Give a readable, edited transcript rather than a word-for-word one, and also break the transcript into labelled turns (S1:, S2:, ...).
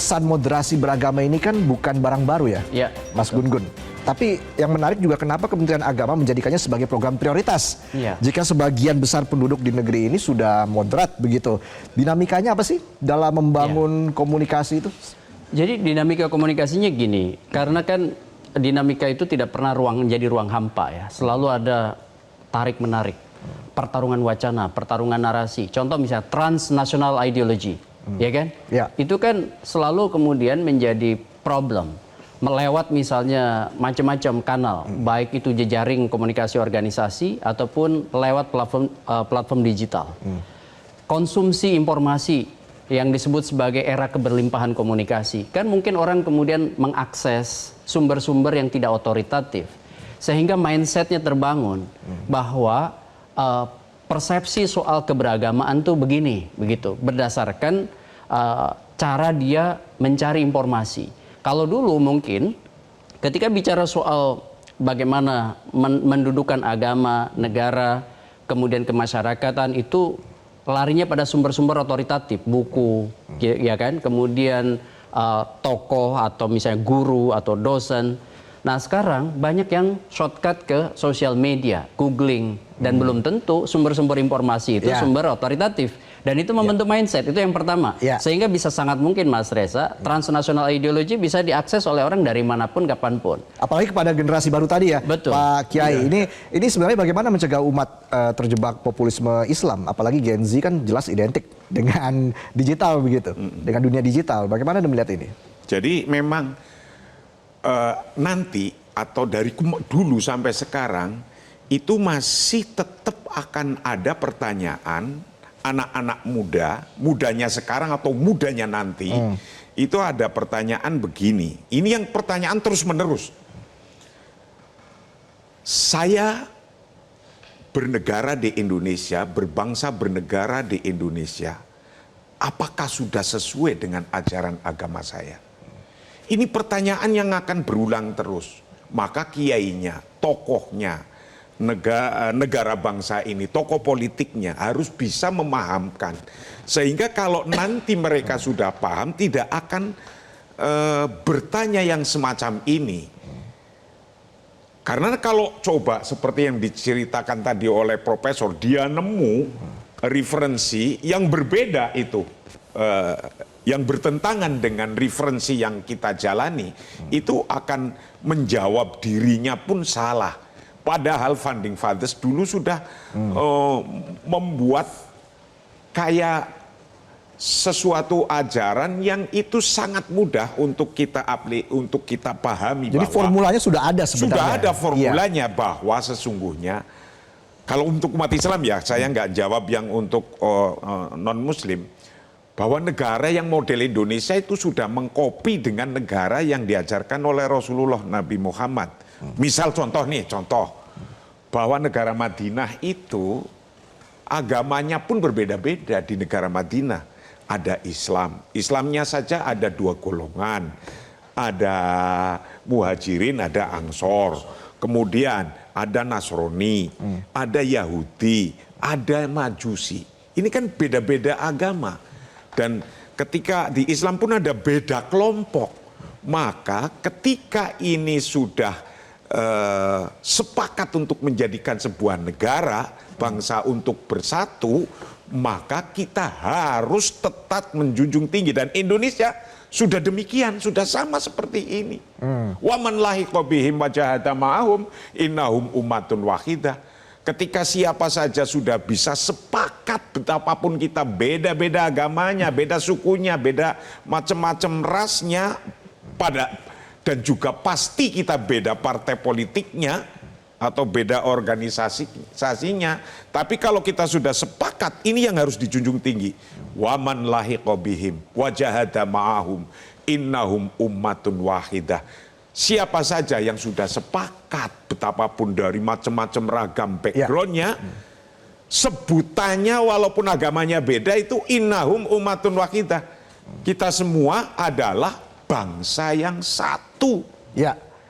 S1: pesan moderasi beragama ini kan bukan barang baru ya, Mas Gun-Gun. Tapi yang menarik juga kenapa Kementerian Agama menjadikannya sebagai program prioritas. Jika sebagian besar penduduk di negeri ini sudah moderat begitu. Dinamikanya apa sih dalam membangun komunikasi itu?
S2: Jadi dinamika komunikasinya gini, karena kan dinamika itu tidak pernah jadi ruang hampa ya. Selalu ada tarik-menarik, pertarungan wacana, pertarungan narasi. Contoh misalnya transnational ideology, ya kan? Itu kan selalu kemudian menjadi problem. Melewat misalnya macam-macam kanal, baik itu jejaring komunikasi organisasi ataupun lewat platform digital. Konsumsi informasi yang disebut sebagai era keberlimpahan komunikasi. Kan mungkin orang kemudian mengakses sumber-sumber yang tidak otoritatif. Sehingga mindsetnya terbangun bahwa persepsi soal keberagamaan tuh begini, begitu. Berdasarkan cara dia mencari informasi. Kalau dulu mungkin ketika bicara soal bagaimana mendudukan agama, negara, kemudian kemasyarakatan itu larinya pada sumber-sumber otoritatif, buku, ya kan, kemudian tokoh atau misalnya guru atau dosen. Nah sekarang banyak yang shortcut ke sosial media, googling, dan belum tentu sumber-sumber informasi itu sumber otoritatif. Dan itu membentuk mindset, itu yang pertama. Sehingga bisa sangat mungkin Mas Reza, transnational ideology bisa diakses oleh orang dari manapun, kapanpun.
S1: Apalagi kepada generasi baru tadi ya, Pak Kiai. Ini sebenarnya bagaimana mencegah umat terjebak populisme Islam? Apalagi Gen Z kan jelas identik dengan digital begitu, dengan dunia digital. Bagaimana Anda melihat ini?
S3: Jadi memang nanti atau dari dulu sampai sekarang itu masih tetap akan ada pertanyaan anak-anak muda, mudanya sekarang atau mudanya nanti, itu ada pertanyaan begini. Ini yang pertanyaan terus-menerus. Saya bernegara di Indonesia, berbangsa bernegara di Indonesia, apakah sudah sesuai dengan ajaran agama saya? Ini pertanyaan yang akan berulang terus. Maka kiainya, tokohnya, negara bangsa ini, tokoh politiknya harus bisa memahamkan. Sehingga kalau nanti mereka sudah paham, tidak akan bertanya yang semacam ini. Karena kalau coba seperti yang diceritakan tadi oleh Profesor, dia nemu referensi yang berbeda itu. Yang bertentangan dengan referensi yang kita jalani, itu akan menjawab dirinya pun salah. Padahal Founding Fathers dulu sudah membuat kayak sesuatu ajaran yang itu sangat mudah untuk kita untuk kita pahami.
S1: Jadi formulanya sudah ada sebenarnya.
S3: Sudah ada formulanya bahwa sesungguhnya kalau untuk umat Islam ya, saya nggak jawab yang untuk non-Muslim. Bahwa negara yang model Indonesia itu sudah mengkopi dengan negara yang diajarkan oleh Rasulullah Nabi Muhammad. Misal contoh bahwa negara Madinah itu agamanya pun berbeda-beda di negara Madinah. Ada Islam, Islamnya saja ada dua golongan. Ada Muhajirin, ada Ansor. Kemudian ada Nasrani, ada Yahudi, ada Majusi. Ini kan beda-beda agama. Dan ketika di Islam pun ada beda kelompok, maka ketika ini sudah sepakat untuk menjadikan sebuah negara, bangsa untuk bersatu, maka kita harus tetap menjunjung tinggi. Dan Indonesia sudah demikian, sudah sama seperti ini. Wa man lahiqa bihim wa jahada ma'ahum innahum ummatun wahidah. Ketika siapa saja sudah bisa sepakat, betapapun kita beda-beda agamanya, beda sukunya, beda macam-macam rasnya, dan juga pasti kita beda partai politiknya atau beda organisasinya. Tapi kalau kita sudah sepakat, ini yang harus dijunjung tinggi. Waman lahiqa bihim wa jahada ma'ahum innahum ummatun wahidah. Siapa saja yang sudah sepakat, betapapun dari macam-macam ragam backgroundnya, sebutannya walaupun agamanya beda itu innahum ummatun wahidah. Kita semua adalah bangsa yang satu.